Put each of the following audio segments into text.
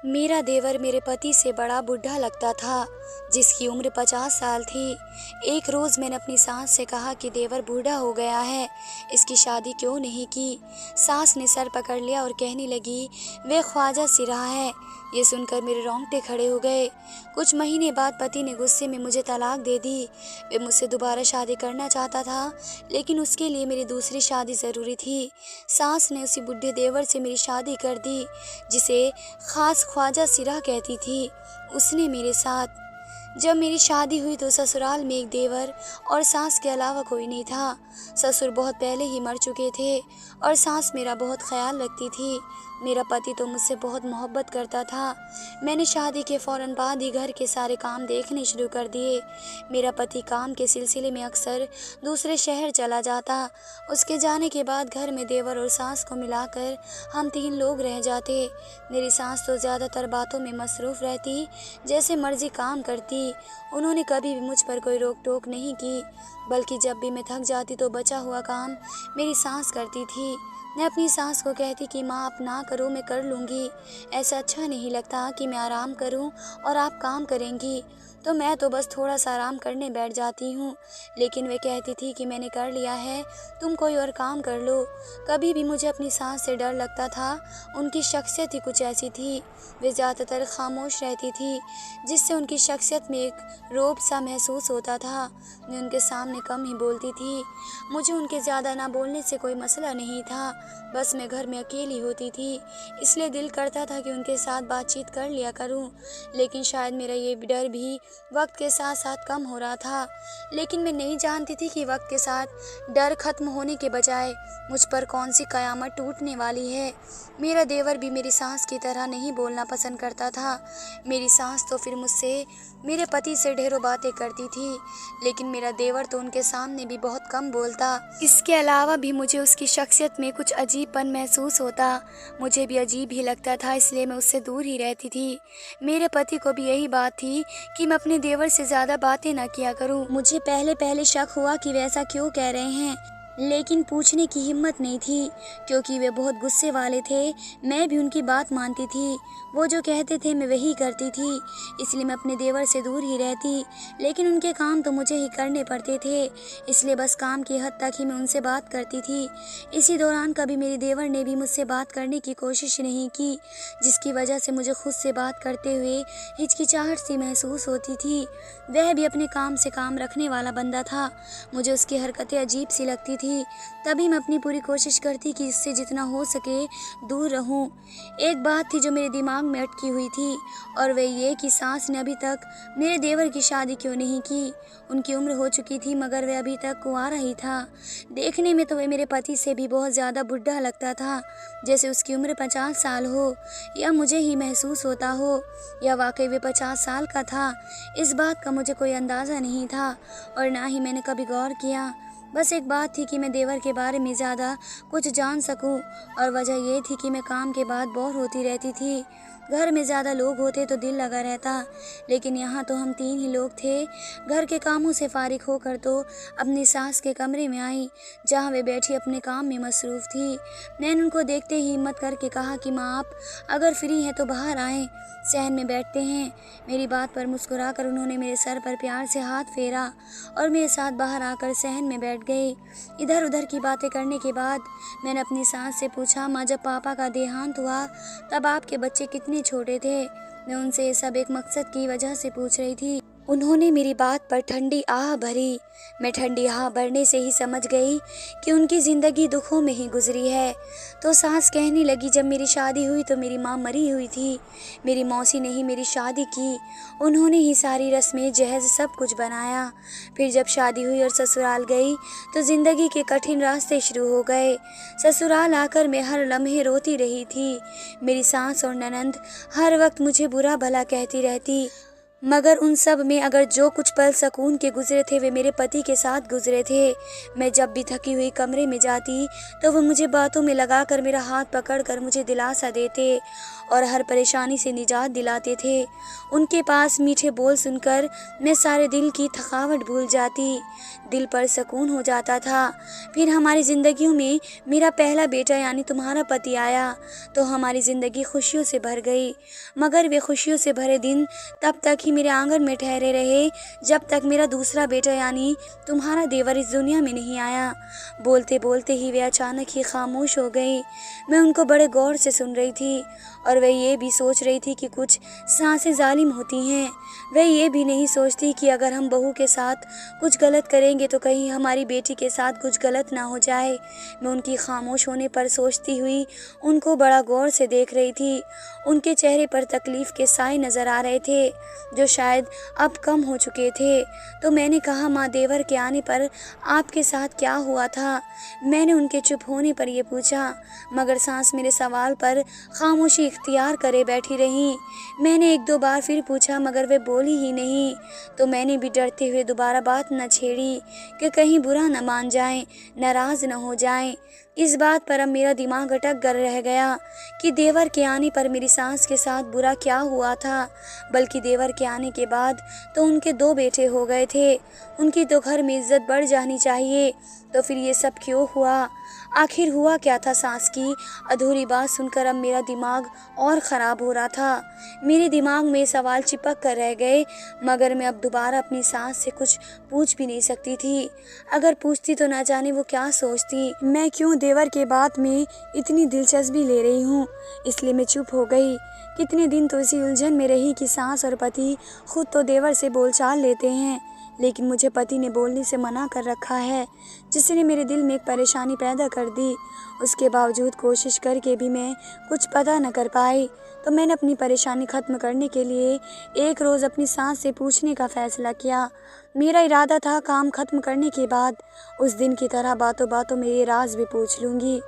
मेरा देवर मेरे पति से बड़ा बूढ़ा लगता था, जिसकी उम्र 50 साल थी। एक रोज़ मैंने अपनी सास से कहा कि देवर बूढ़ा हो गया है, इसकी शादी क्यों नहीं की। सास ने सर पकड़ लिया और कहने लगी, वे ख्वाजा सिरा है। ये सुनकर मेरे रोंगटे खड़े हो गए। कुछ महीने बाद पति ने गुस्से में मुझे तलाक दे दी। वे मुझसे दोबारा शादी करना चाहता था, लेकिन उसके लिए मेरी दूसरी शादी ज़रूरी थी। सास ने उसी बूढ़े देवर से मेरी शादी कर दी, जिसे ख़ास ख्वाजा सिरा कहती थी। उसने मेरे साथ जब मेरी शादी हुई तो ससुराल में एक देवर और सास के अलावा कोई नहीं था। ससुर बहुत पहले ही मर चुके थे और सास मेरा बहुत ख्याल रखती थी। मेरा पति तो मुझसे बहुत मोहब्बत करता था। मैंने शादी के फ़ौरन बाद ही घर के सारे काम देखने शुरू कर दिए। मेरा पति काम के सिलसिले में अक्सर दूसरे शहर चला जाता। उसके जाने के बाद घर में देवर और सास को मिलाकर हम 3 लोग रह जाते। मेरी सास तो ज़्यादातर बातों में मसरूफ़ रहती, जैसे मर्जी काम करती। उन्होंने कभी भी मुझ पर कोई रोक टोक नहीं की, बल्कि जब भी मैं थक जाती तो बचा हुआ काम मेरी सास करती थी। मैं अपनी सास को कहती कि माँ आप ना करो, मैं कर लूँगी। ऐसा अच्छा नहीं लगता कि मैं आराम करूँ और आप काम करेंगी, तो मैं तो बस थोड़ा सा आराम करने बैठ जाती हूँ। लेकिन वे कहती थी कि मैंने कर लिया है, तुम कोई और काम कर लो। कभी भी मुझे अपनी सास से डर लगता था। उनकी शख्सियत ही कुछ ऐसी थी। वे ज़्यादातर खामोश रहती थी, जिससे उनकी शख्सियत में एक रौब सा महसूस होता था। मैं उनके सामने कम ही बोलती थी। मुझे उनके ज़्यादा ना बोलने से कोई मसला नहीं था, बस मैं घर में अकेली होती थी, इसलिए दिल करता था कि उनके साथ बातचीत कर लिया करूं। लेकिन शायद मेरा ये डर भी वक्त के साथ साथ कम हो रहा था। लेकिन मैं नहीं जानती थी कि वक्त के साथ डर खत्म होने के बजाय मुझ पर कौन सी कयामत टूटने वाली है। मेरा देवर भी मेरी सास की तरह नहीं बोलना पसंद करता था। मेरी सास तो फिर मुझसे मेरे पति से ढेरों बातें करती थी, लेकिन मेरा देवर तो उनके सामने भी बहुत कम बोलता। इसके अलावा भी मुझे उसकी शख्सियत में कुछ अजीबपन महसूस होता। मुझे भी अजीब ही लगता था, इसलिए मैं उससे दूर ही रहती थी। मेरे पति को भी यही बात थी कि मैं अपने देवर से ज़्यादा बातें न किया करूं। मुझे पहले पहले शक हुआ कि वे ऐसा क्यों कह रहे हैं, लेकिन पूछने की हिम्मत नहीं थी, क्योंकि वे बहुत गुस्से वाले थे। मैं भी उनकी बात मानती थी, वो जो कहते थे मैं वही करती थी, इसलिए मैं अपने देवर से दूर ही रहती। लेकिन उनके काम तो मुझे ही करने पड़ते थे, इसलिए बस काम की हद तक ही मैं उनसे बात करती थी। इसी दौरान कभी मेरे देवर ने भी मुझसे बात करने की कोशिश नहीं की, जिसकी वजह से मुझे खुद से बात करते हुए हिचकिचाहट सी महसूस होती थी। वह भी अपने काम से काम रखने वाला बंदा था। मुझे उसकी हरकतें अजीब सी लगती थी। तभी मैं अपनी पूरी कोशिश करती कि इससे जितना हो सके दूर रहूं। एक बात थी जो मेरे दिमाग में अटकी हुई थी, और वह ये कि सास ने अभी तक मेरे देवर की शादी क्यों नहीं की। उनकी उम्र हो चुकी थी, मगर वह अभी तक कुंवारा ही था। देखने में तो वह मेरे पति से भी बहुत ज़्यादा बुढ़ा लगता था, जैसे उसकी उम्र 50 साल हो, या मुझे ही महसूस होता हो, या वाकई वे 50 साल का था। इस बात का मुझे कोई अंदाज़ा नहीं था, और ना ही मैंने कभी गौर किया। बस एक बात थी कि मैं देवर के बारे में ज़्यादा कुछ जान सकूं, और वजह ये थी कि मैं काम के बाद बोर होती रहती थी। घर में ज़्यादा लोग होते तो दिल लगा रहता, लेकिन यहाँ तो हम 3 ही लोग थे। घर के कामों से फारिग होकर तो अपनी सास के कमरे में आई, जहाँ वे बैठी अपने काम में मसरूफ़ थी। मैंने उनको देखते ही हिम्मत करके कहा कि माँ आप अगर फ्री हैं तो बाहर आएँ, सहन में बैठते हैं। मेरी बात पर मुस्कुराकर उन्होंने मेरे सर पर प्यार से हाथ फेरा और मेरे साथ बाहर आकर सहन में बैठ गए। इधर उधर की बातें करने के बाद मैंने अपनी सास से पूछा, माँ जब पापा का देहांत हुआ तब आपके बच्चे कितने छोटे थे। मैं उनसे ये सब एक मकसद की वजह से पूछ रही थी। उन्होंने मेरी बात पर ठंडी आह भरी। मैं ठंडी आह भरने से ही समझ गई कि उनकी ज़िंदगी दुखों में ही गुजरी है। तो सास कहने लगी, जब मेरी शादी हुई तो मेरी माँ मरी हुई थी। मेरी मौसी ने ही मेरी शादी की, उन्होंने ही सारी रस्में जहेज़ सब कुछ बनाया। फिर जब शादी हुई और ससुराल गई तो ज़िंदगी के कठिन रास्ते शुरू हो गए। ससुराल आकर मैं हर लम्हे रोती रही थी। मेरी सास और ननंद हर वक्त मुझे बुरा भला कहती रहती। मगर उन सब में अगर जो कुछ पल सुकून के गुजरे थे वे मेरे पति के साथ गुजरे थे। मैं जब भी थकी हुई कमरे में जाती तो वो मुझे बातों में लगाकर मेरा हाथ पकड़कर मुझे दिलासा देते और हर परेशानी से निजात दिलाते थे। उनके पास मीठे बोल सुनकर मैं सारे दिल की थकावट भूल जाती, दिल पर सुकून हो जाता था। फिर हमारी ज़िंदगियों में मेरा पहला बेटा यानी तुम्हारा पति आया तो हमारी ज़िंदगी खुशियों से भर गई। मगर वे खुशियों से भरे दिन तब तक ही मेरे आंगन में ठहरे रहे जब तक मेरा दूसरा बेटा यानी तुम्हारा देवर इस दुनिया में नहीं आया। बोलते बोलते ही वे अचानक ही खामोश हो गई। मैं उनको बड़े गौर से सुन रही थी और वह ये भी सोच रही थी कि कुछ सांसें जालिम होती हैं। वह ये भी नहीं सोचती कि अगर हम बहू के साथ कुछ गलत करेंगे तो कहीं हमारी बेटी के साथ कुछ गलत ना हो जाए। मैं उनकी खामोश होने पर सोचती हुई उनको बड़ा गौर से देख रही थी। उनके चेहरे पर तकलीफ़ के साए नज़र आ रहे थे जो शायद अब कम हो चुके थे। तो मैंने कहा, माँ, देवर के आने पर आपके साथ क्या हुआ था? मैंने उनके चुप होने पर यह पूछा, मगर सांस मेरे सवाल पर खामोशी इख्तियार करे बैठी रही। मैंने एक दो बार फिर पूछा मगर वे बोली ही नहीं। तो मैंने भी डरते हुए दोबारा बात न छेड़ी कि कहीं बुरा न मान जाएं, नाराज़ न हो जाएं। इस बात पर अब मेरा दिमाग अटक कर रह गया कि देवर के आने पर मेरी सास के साथ बुरा क्या हुआ था, बल्कि देवर के आने के बाद तो उनके 2 बेटे हो गए थे। उनकी तो घर में इज्जत बढ़ जानी चाहिए, तो फिर ये सब क्यों हुआ? आखिर हुआ क्या था? सास की अधूरी बात सुनकर अब मेरा दिमाग और ख़राब हो रहा था। मेरे दिमाग में सवाल चिपक कर रह गए, मगर मैं अब दोबारा अपनी सास से कुछ पूछ भी नहीं सकती थी। अगर पूछती तो ना जाने वो क्या सोचती। मैं क्यों देवर के बात में इतनी दिलचस्पी ले रही हूँ, इसलिए मैं चुप हो गई। कितने दिन तो इसी उलझन में रही कि सास और पति खुद तो देवर से बोलचाल लेते हैं, लेकिन मुझे पति ने बोलने से मना कर रखा है, जिसने मेरे दिल में एक परेशानी पैदा कर दी। उसके बावजूद कोशिश करके भी मैं कुछ पता न कर पाई। तो मैंने अपनी परेशानी ख़त्म करने के लिए एक रोज़ अपनी सास से पूछने का फ़ैसला किया। मेरा इरादा था काम ख़त्म करने के बाद उस दिन की तरह बातों बातों में ये राज भी पूछ लूँगी।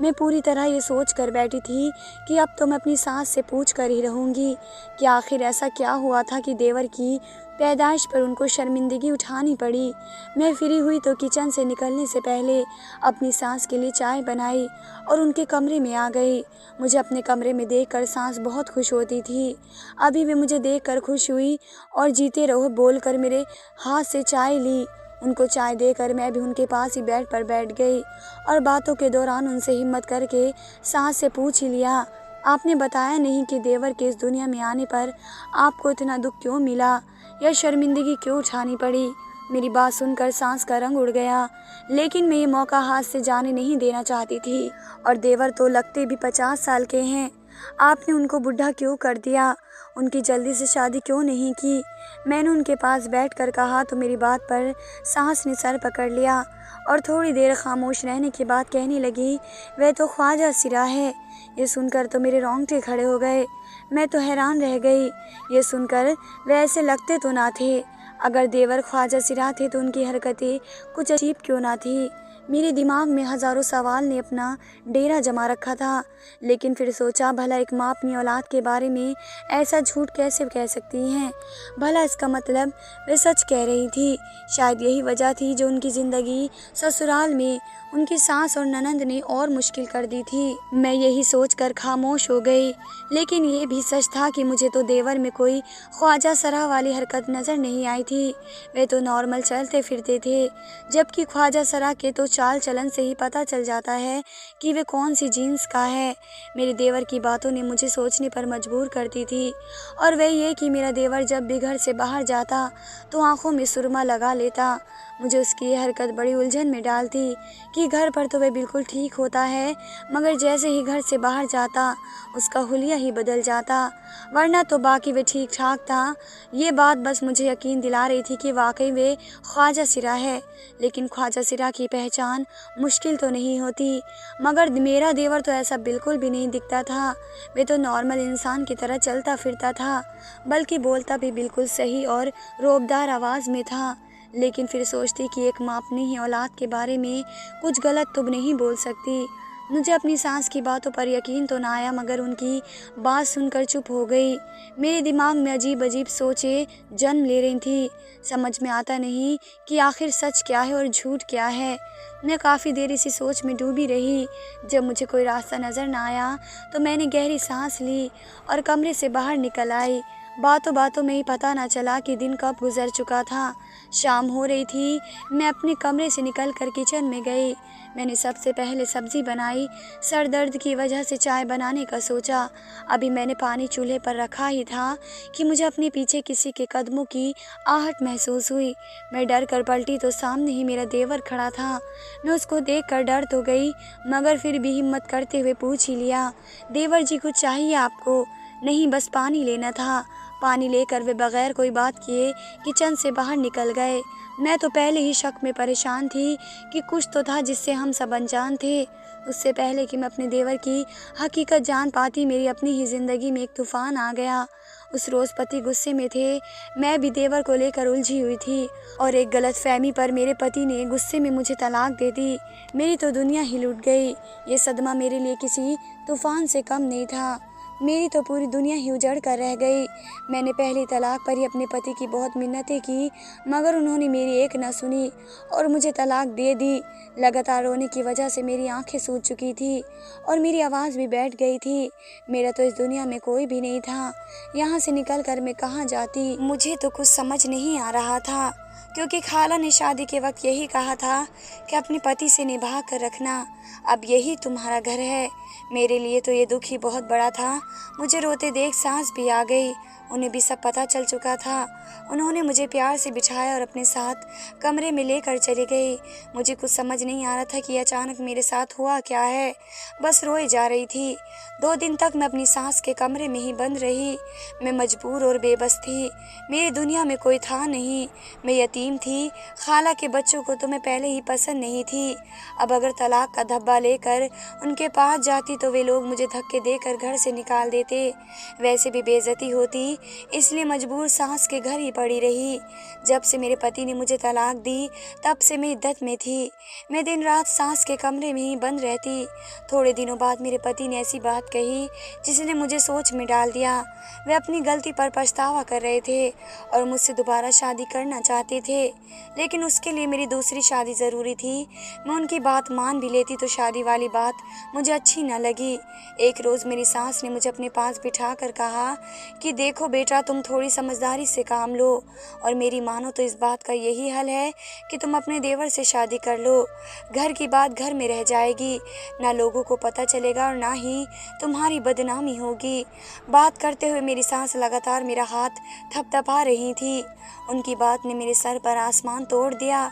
मैं पूरी तरह ये सोच कर बैठी थी कि अब तो मैं अपनी सास से पूछ कर ही रहूँगी कि आखिर ऐसा क्या हुआ था कि देवर की पैदाइश पर उनको शर्मिंदगी उठानी पड़ी। मैं फ्री हुई तो किचन से निकलने से पहले अपनी सास के लिए चाय बनाई और उनके कमरे में आ गई। मुझे अपने कमरे में देखकर सास बहुत खुश होती थी। अभी वे मुझे देखकर खुश हुई और जीते रहो बोलकर मेरे हाथ से चाय ली। उनको चाय देकर मैं भी उनके पास ही बेड पर बैठ गई और बातों के दौरान उनसे हिम्मत करके सास से पूछ ही लिया, आपने बताया नहीं कि देवर के इस दुनिया में आने पर आपको इतना दुख क्यों मिला या शर्मिंदगी क्यों उठानी पड़ी? मेरी बात सुनकर सास का रंग उड़ गया, लेकिन मैं ये मौका हाथ से जाने नहीं देना चाहती थी। और देवर तो लगते भी 50 साल के हैं, आपने उनको बुढ़ा क्यों कर दिया? उनकी जल्दी से शादी क्यों नहीं की? मैंने उनके पास बैठकर कहा तो मेरी बात पर सास ने सर पकड़ लिया और थोड़ी देर खामोश रहने के बाद कहने लगी, वह तो ख्वाजा सिरा है। ये सुनकर तो मेरे रोंगटे खड़े हो गए। मैं तो हैरान रह गई। ये सुनकर वे ऐसे लगते तो ना थे। अगर देवर ख्वाजा सिरा थे तो उनकी हरकतें कुछ अजीब क्यों ना थी? मेरे दिमाग में हज़ारों सवाल ने अपना डेरा जमा रखा था, लेकिन फिर सोचा, भला एक माँ अपनी औलाद के बारे में ऐसा झूठ कैसे कह सकती हैं? भला इसका मतलब वे सच कह रही थी। शायद यही वजह थी जो उनकी ज़िंदगी ससुराल में उनकी सास और ननंद ने और मुश्किल कर दी थी। मैं यही सोचकर खामोश हो गई, लेकिन ये भी सच था कि मुझे तो देवर में कोई ख्वाजा सरा वाली हरकत नज़र नहीं आई थी। वे तो नॉर्मल चलते फिरते थे, जबकि ख्वाजा सरा के तो चाल चलन से ही पता चल जाता है कि वे कौन सी जीन्स का है। मेरे देवर की बातों ने मुझे सोचने पर मजबूर करती थी, और वह ये कि मेरा देवर जब भी घर से बाहर जाता तो आंखों में सुरमा लगा लेता। मुझे उसकी ये हरकत बड़ी उलझन में डालती कि घर पर तो वह बिल्कुल ठीक होता है, मगर जैसे ही घर से बाहर जाता उसका हुलिया ही बदल जाता, वरना तो बाकी वे ठीक ठाक था। ये बात बस मुझे यकीन दिला रही थी कि वाकई वे ख्वाजा सिरा है, लेकिन ख्वाजा सिरा की पहचान मुश्किल तो नहीं होती। मगर मेरा देवर तो ऐसा बिल्कुल भी नहीं दिखता था। वे तो नॉर्मल इंसान की तरह चलता फिरता था, बल्कि बोलता भी बिल्कुल सही और रोबदार आवाज़ में था। लेकिन फिर सोचती कि एक माँ अपनी ही औलाद के बारे में कुछ गलत तो नहीं बोल सकती। मुझे अपनी सास की बातों पर यकीन तो ना आया, मगर उनकी बात सुनकर चुप हो गई। मेरे दिमाग में अजीब अजीब सोचें जन्म ले रही थी। समझ में आता नहीं कि आखिर सच क्या है और झूठ क्या है। मैं काफ़ी देर इसी सोच में डूबी रही। जब मुझे कोई रास्ता नज़र ना आया तो मैंने गहरी सांस ली और कमरे से बाहर निकल आई। बातों बातों में ही पता ना चला कि दिन कब गुजर चुका था। शाम हो रही थी। मैं अपने कमरे से निकलकर किचन में गई। मैंने सबसे पहले सब्ज़ी बनाई। सर दर्द की वजह से चाय बनाने का सोचा। अभी मैंने पानी चूल्हे पर रखा ही था कि मुझे अपने पीछे किसी के कदमों की आहट महसूस हुई। मैं डर कर पलटी तो सामने ही मेरा देवर खड़ा था। मैं उसको देखकर डर तो गई, मगर फिर भी हिम्मत करते हुए पूछ ही लिया, देवर जी कुछ चाहिए आपको? नहीं, बस पानी लेना था। पानी लेकर वे बगैर कोई बात किए किचन से बाहर निकल गए। मैं तो पहले ही शक में परेशान थी कि कुछ तो था जिससे हम सब अनजान थे। उससे पहले कि मैं अपने देवर की हकीकत जान पाती, मेरी अपनी ही ज़िंदगी में एक तूफ़ान आ गया। उस रोज़ पति गुस्से में थे, मैं भी देवर को लेकर उलझी हुई थी और एक गलतफहमी पर मेरे पति ने गुस्से में मुझे तलाक दे दी। मेरी तो दुनिया ही लुट गई। ये सदमा मेरे लिए किसी तूफ़ान से कम नहीं था। मेरी तो पूरी दुनिया ही उजड़ कर रह गई। मैंने पहली तलाक पर ही अपने पति की बहुत मिन्नतें की, मगर उन्होंने मेरी एक न सुनी और मुझे तलाक दे दी। लगातार रोने की वजह से मेरी आंखें सूज चुकी थी और मेरी आवाज़ भी बैठ गई थी। मेरा तो इस दुनिया में कोई भी नहीं था। यहाँ से निकल कर मैं कहाँ जाती? मुझे तो कुछ समझ नहीं आ रहा था, क्योंकि खाला ने शादी के वक्त यही कहा था कि अपने पति से निभा कर रखना। अब यही तुम्हारा घर है। मेरे लिए तो ये दुख ही बहुत बड़ा था। मुझे रोते देख सास भी आ गई। उन्हें भी सब पता चल चुका था। उन्होंने मुझे प्यार से बिठाया और अपने साथ कमरे में लेकर चली गई। मुझे कुछ समझ नहीं आ रहा था कि अचानक मेरे साथ हुआ क्या है। बस रोए जा रही थी। 2 दिन तक मैं अपनी सास के कमरे में ही बंद रही। मैं मजबूर और बेबस थी। मेरी दुनिया में कोई था नहीं। मैं यतीम थी। खाला के बच्चों को तो मैं पहले ही पसंद नहीं थी। अब अगर तलाक का धब्बा लेकर उनके पास जाती तो वे लोग मुझे धक्के देकर घर से निकाल देते। वैसे भी बेइज्जती होती, इसलिए मजबूर सास के घर ही पड़ी रही। जब से मेरे पति ने मुझे तलाक दी, तब से मैं इद्दत में थी। मैं दिन रात सास के कमरे में ही बंद रहती। थोड़े दिनों बाद मेरे पति ने ऐसी बात कही जिसने मुझे सोच में डाल दिया। वे अपनी गलती पर पछतावा कर रहे थे और मुझसे दोबारा शादी करना चाहते थे, लेकिन उसके लिए मेरी दूसरी शादी ज़रूरी थी। मैं उनकी बात मान भी लेती तो शादी वाली बात मुझे अच्छी न लगी। एक रोज़ मेरी सास ने मुझे अपने पास बिठा कर कहा कि देखो बेटा, तुम थोड़ी समझदारी से काम लो और मेरी मानो तो इस बात का यही हल है कि तुम अपने देवर से शादी कर लो। घर की बात घर में रह जाएगी, ना लोगों को पता चलेगा और ना ही तुम्हारी बदनामी होगी। बात करते हुए मेरी सास लगातार मेरा हाथ थपथपा रही थी। उनकी बात ने मेरे सर पर आसमान तोड़ दिया।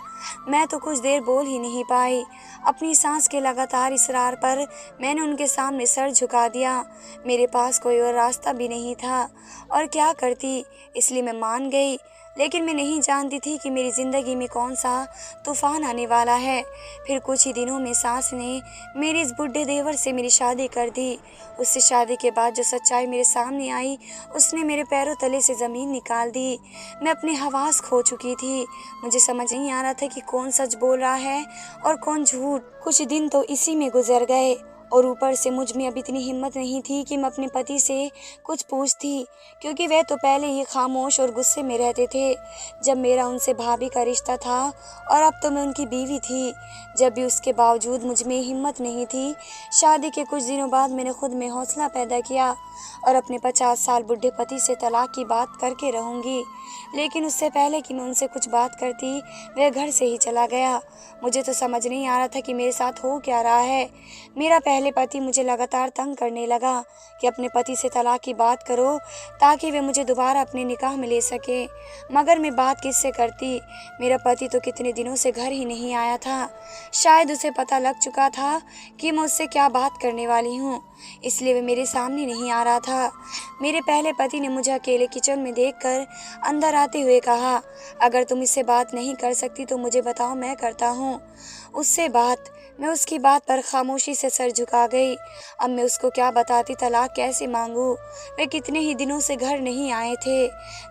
मैं तो कुछ देर बोल ही नहीं पाई। अपनी सास के लगातार इसरार पर मैंने उनके सामने सर झुका दिया। मेरे पास कोई और रास्ता भी नहीं था और क्या करती, इसलिए मैं मान गई। लेकिन मैं नहीं जानती थी कि मेरी ज़िंदगी में कौन सा तूफ़ान आने वाला है। फिर कुछ ही दिनों में सास ने मेरे इस बुढ़े देवर से मेरी शादी कर दी। उससे शादी के बाद जो सच्चाई मेरे सामने आई, उसने मेरे पैरों तले से ज़मीन निकाल दी। मैं अपने हवास खो चुकी थी। मुझे समझ नहीं आ रहा था कि कौन सच बोल रहा है और कौन झूठ। कुछ दिन तो इसी में गुजर गए और ऊपर से मुझ में अब इतनी हिम्मत नहीं थी कि मैं अपने पति से कुछ पूछती, क्योंकि वह तो पहले ही खामोश और गुस्से में रहते थे जब मेरा उनसे भाभी का रिश्ता था, और अब तो मैं उनकी बीवी थी। जब भी उसके बावजूद मुझ में हिम्मत नहीं थी। शादी के कुछ दिनों बाद मैंने खुद में हौसला पैदा किया और अपने 50 साल बुढ़े पति से तलाक की बात करके रहूँगी। लेकिन उससे पहले कि मैं उनसे कुछ बात करती, वह घर से ही चला गया। मुझे तो समझ नहीं आ रहा था कि मेरे साथ हो क्या रहा है। मेरा पहले पति मुझे लगातार तंग करने लगा कि अपने पति से तलाक की बात करो ताकि वे मुझे दोबारा अपने निकाह में ले सके। मगर मैं बात किससे करती? मेरा पति तो कितने दिनों से घर ही नहीं आया था। शायद उसे पता लग चुका था कि मैं उससे क्या बात करने वाली हूँ, इसलिए वे मेरे सामने नहीं आ रहा था। मेरे पहले पति ने मुझे अकेले किचन में देखकर अंदर आते हुए कहा, अगर तुम इससे बात नहीं कर सकती तो मुझे बताओ, मैं करता हूँ। मैं उसकी बात पर खामोशी से सर झुका गई। अब मैं उसको क्या बताती, तलाक कैसे मांगूं? वे कितने ही दिनों से घर नहीं आए थे।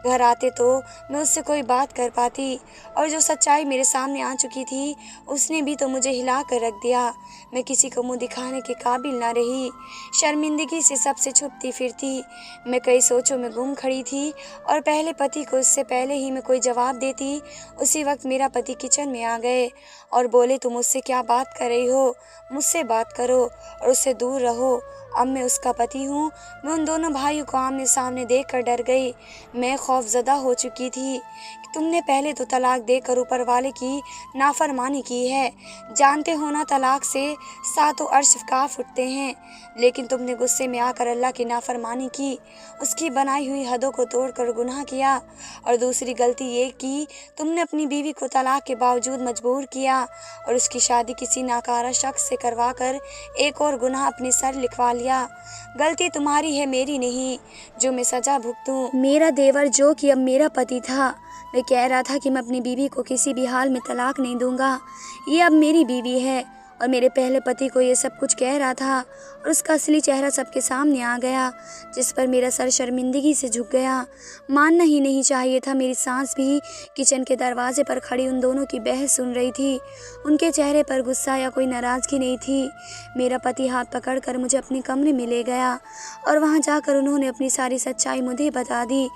घर आते तो मैं उससे कोई बात कर पाती, और जो सच्चाई मेरे सामने आ चुकी थी उसने भी तो मुझे हिला कर रख दिया। मैं किसी को मुंह दिखाने के काबिल ना रही। शर्मिंदगी से सबसे छुपती फिरती। मैं कई सोचों में गुम खड़ी थी, और पहले पति को इससे पहले ही मैं कोई जवाब देती, उसी वक्त मेरा पति किचन में आ गए और बोले, तुम मुझसे क्या बात कर रही हो? मुझसे बात करो और उससे दूर रहो। अब मैं उसका पति हूँ। मैं उन दोनों भाइयों को आमने सामने देखकर डर गई। मैं खौफजदा हो चुकी थी कि तुमने पहले तो तलाक देकर ऊपर वाले की नाफरमानी की है। जानते हो ना, तलाक से सातों अर्श कांप उठते हैं। लेकिन तुमने गुस्से में आकर अल्लाह की नाफरमानी की, उसकी बनाई हुई हदों को तोड़कर गुनाह किया। और दूसरी गलती ये की, तुमने अपनी बीवी को तलाक के बावजूद मजबूर किया और उसकी शादी किसी नाकारा शख्स से करवाकर एक और गुनाह अपने सर लिखवा लिया। गलती तुम्हारी है, मेरी नहीं, जो मैं सजा भुगतूं। मेरा देवर, जो कि अब मेरा पति था, मैं कह रहा था कि मैं अपनी बीवी को किसी भी हाल में तलाक नहीं दूंगा। ये अब मेरी बीवी है, और मेरे पहले पति को ये सब कुछ कह रहा था, और उसका असली चेहरा सबके सामने आ गया, जिस पर मेरा सर शर्मिंदगी से झुक गया। मानना ही नहीं चाहिए था, मेरी सास भी किचन के दरवाजे पर खड़ी उन दोनों की बहस सुन रही थी। उनके चेहरे पर गुस्सा या कोई नाराज़गी नहीं थी। मेरा पति हाथ पकड़कर मुझे अपने कमरे में ले गया, और वहाँ जाकर उन्होंने अपनी सारी सच्चाई मुझे बता दी,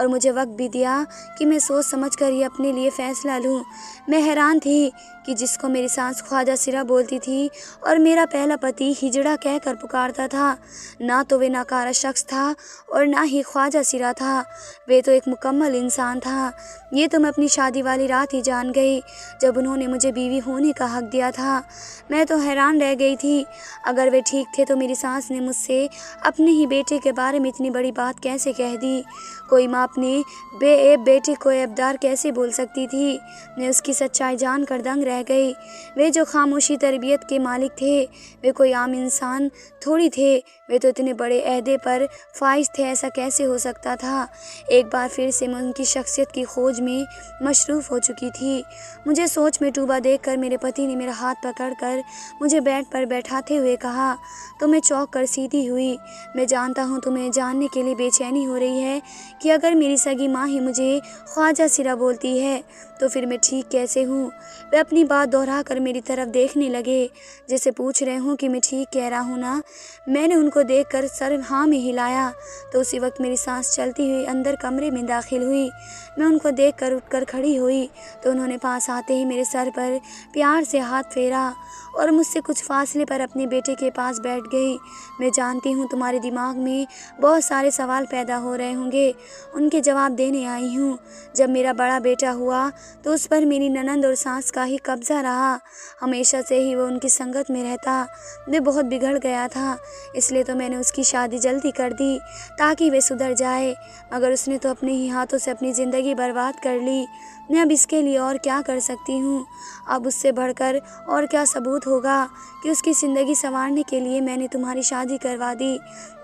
और मुझे वक्त भी दिया कि मैं सोच समझ कर ही अपने लिए फ़ैसला लूँ। मैं हैरान थी कि जिसको मेरी सास ख्वाजा सिरा बोलती थी और मेरा पहला पति हिजड़ा कहकर पुकारता था, ना तो वे नाकारा शख्स था और ना ही ख्वाजा सिरा था। वे तो एक मुकम्मल इंसान था। ये तो मैं अपनी शादी वाली रात ही जान गई, जब उन्होंने मुझे बीवी होने का हक दिया था। मैं तो हैरान रह गई थी। अगर वे ठीक थे तो मेरी सास ने मुझसे अपने ही बेटे के बारे में इतनी बड़ी बात कैसे कह दी? कोई माँ अपने बेऐब बेटे को ऐबदार कैसे बोल सकती थी? मैं उसकी सच्चाई जानकर दंग रह गई। वे जो खामोशी तरबियत के मालिक थे, वे कोई आम इंसान थोड़ी थे। वे तो इतने बड़े अहदे पर फाइज थे, ऐसा कैसे हो सकता था? एक बार फिर से मैं उनकी शख्सियत की खोज में मशरूफ़ हो चुकी थी। मुझे सोच में डूबा देखकर मेरे पति ने मेरा हाथ पकड़कर मुझे बेड पर बैठाते हुए कहा, तो मैं चौंक कर सीधी हुई। मैं जानता हूँ तुम्हें जानने के लिए बेचैनी हो रही है कि अगर मेरी सगी माँ ही मुझे ख्वाजा सिरा बोलती है तो फिर मैं ठीक कैसे हूँ? वे अपनी बात दोहरा कर मेरी तरफ देखने लगे, जैसे पूछ रहे हूँ कि मैं ठीक कह रहा हूँ ना। मैंने उनको देखकर सर हाँ में हिलाया, तो उसी वक्त मेरी सांस चलती हुई अंदर कमरे में दाखिल हुई। मैं उनको देखकर उठकर खड़ी हुई तो उन्होंने पास आते ही मेरे सर पर प्यार से हाथ फेरा और मुझसे कुछ फासले पर अपने बेटे के पास बैठ गई। मैं जानती हूँ तुम्हारे दिमाग में बहुत सारे सवाल पैदा हो रहे होंगे, उनके जवाब देने आई हूँ। जब मेरा बड़ा बेटा हुआ तो उस पर मेरी ननंद और सास का ही कब्जा रहा। हमेशा से ही वो उनकी संगत में रहता। वे बहुत बिगड़ गया था, इसलिए तो मैंने उसकी शादी जल्दी कर दी ताकि वे सुधर जाए, मगर उसने तो अपने ही हाथों से अपनी ज़िंदगी बर्बाद कर ली। मैं अब इसके लिए और क्या कर सकती हूँ? अब उससे बढ़कर और क्या सबूत होगा कि उसकी ज़िंदगी संवारने के लिए मैंने तुम्हारी शादी करवा दी।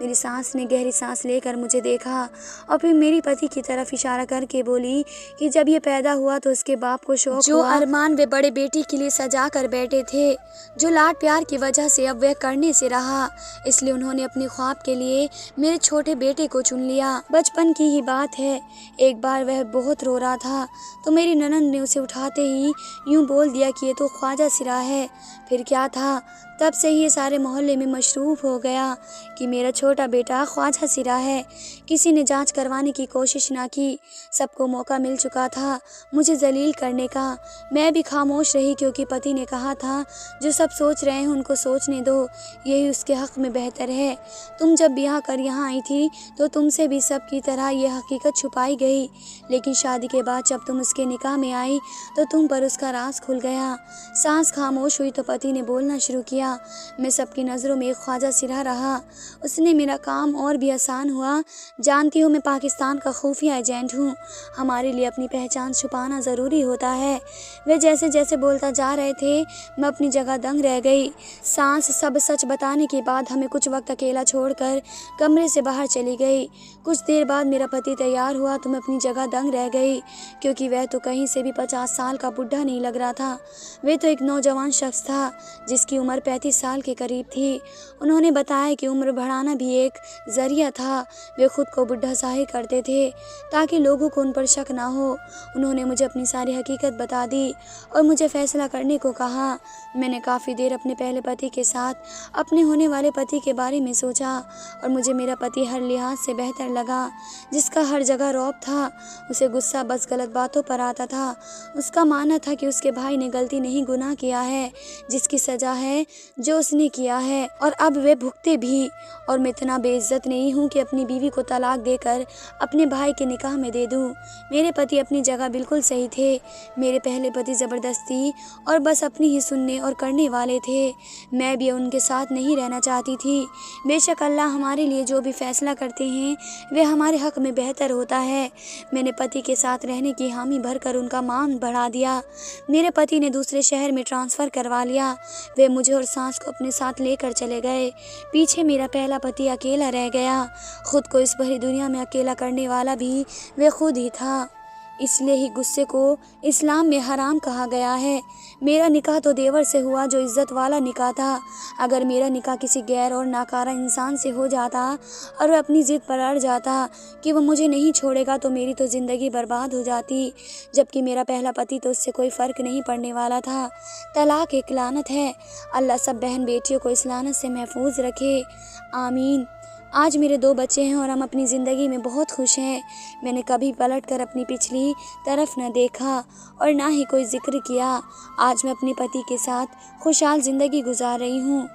मेरी सास ने गहरी सांस लेकर मुझे देखा और फिर मेरी पति की तरफ इशारा करके बोली कि जब ये पैदा हुआ तो उसके बाप को शौक जो अरमान वे बड़े बेटी के लिए सजा कर बैठे थे, जो लाड प्यार की वजह से अब वह करने से रहा, इसलिए उन्होंने अपने ख्वाब के लिए मेरे छोटे बेटे को चुन लिया। बचपन की ही बात है, एक बार वह बहुत रो रहा था तो मेरी ननंद ने उसे उठाते ही यूं बोल दिया कि ये तो ख्वाजा सिरा है। फिर क्या था, तब से ही ये सारे मोहल्ले में मशरूफ़ हो गया कि मेरा छोटा बेटा ख्वाजा सिरा है। किसी ने जांच करवाने की कोशिश ना की, सबको मौका मिल चुका था मुझे जलील करने का। मैं भी खामोश रही क्योंकि पति ने कहा था जो सब सोच रहे हैं उनको सोचने दो, यही उसके हक़ में बेहतर है। तुम जब ब्याह कर यहाँ आई थी तो तुमसे भी सब की तरह ये हकीकत छुपाई गई, लेकिन शादी के बाद जब तुम उसके निकाह में आई तो तुम पर उसका राज खुल गया। सांस खामोश हुई तो पति ने बोलना शुरू किया, गया। मैं सबकी नज़रों में एक ख्वाजा सिरा रहा। उसने मेरा काम और भी आसान हुआ। जानती हो, मैं पाकिस्तान का खुफिया एजेंट हूँ। हमारे लिए अपनी पहचान छुपाना ज़रूरी होता है। वे जैसे जैसे बोलता जा रहे थे, मैं अपनी जगह दंग रह गई। सांस सब सच बताने के बाद हमें कुछ वक्त अकेला छोड़कर कमरे से बाहर चली गई। कुछ देर बाद मेरा पति तैयार हुआ तो मैं अपनी जगह दंग रह गई, क्योंकि वह तो कहीं से भी 50 साल का बुढ़ा नहीं लग रहा था। वे तो एक नौजवान शख्स था जिसकी उम्र 35 साल के करीब थी। उन्होंने बताया कि उम्र बढ़ाना भी एक जरिया था। वे खुद को बुढ़ा जाहिर करते थे ताकि लोगों को उन पर शक ना हो। उन्होंने मुझे अपनी सारी हकीकत बता दी और मुझे फैसला करने को कहा। मैंने काफ़ी देर अपने पहले पति के साथ अपने होने वाले पति के बारे में सोचा और मुझे मेरा पति हर लिहाज से बेहतर लगा। जिसका हर जगह रौब था, उसे गुस्सा बस गलत बातों पर आता था। उसका मानना था कि उसके भाई ने गलती नहीं गुनाह किया है, जिसकी सज़ा है जो उसने किया है और अब वे भुगते भी। और मैं इतना बेइज्जत नहीं हूँ कि अपनी बीवी को तलाक देकर अपने भाई के निकाह में दे दूँ। मेरे पति अपनी जगह बिल्कुल सही थे। मेरे पहले पति ज़बरदस्ती और बस अपनी ही सुनने और करने वाले थे। मैं भी उनके साथ नहीं रहना चाहती थी। बेशक अल्लाह हमारे लिए जो भी फैसला करते हैं वे हमारे हक़ में बेहतर होता है। मैंने पति के साथ रहने की हामी भरकर उनका मान बढ़ा दिया। मेरे पति ने दूसरे शहर में ट्रांसफ़र करवा लिया। वे मुझे और सास को अपने साथ लेकर चले गए। पीछे मेरा पहला पति अकेला रह गया। खुद को इस भरी दुनिया में अकेला करने वाला भी वे खुद ही था। इसलिए ही गुस्से को इस्लाम में हराम कहा गया है। मेरा निकाह तो देवर से हुआ जो इज़्ज़त वाला निकाह था। अगर मेरा निकाह किसी गैर और नाकारा इंसान से हो जाता और वह अपनी ज़िद पर अड़ जाता कि वह मुझे नहीं छोड़ेगा तो मेरी तो ज़िंदगी बर्बाद हो जाती। जबकि मेरा पहला पति तो उससे कोई फ़र्क नहीं पड़ने वाला था। तलाक एक लानत है। अल्लाह सब बहन बेटियों को इस लानत से महफूज रखे, आमीन। आज मेरे 2 बच्चे हैं और हम अपनी ज़िंदगी में बहुत खुश हैं। मैंने कभी पलट कर अपनी पिछली तरफ न देखा और ना ही कोई जिक्र किया। आज मैं अपने पति के साथ खुशहाल ज़िंदगी गुजार रही हूँ।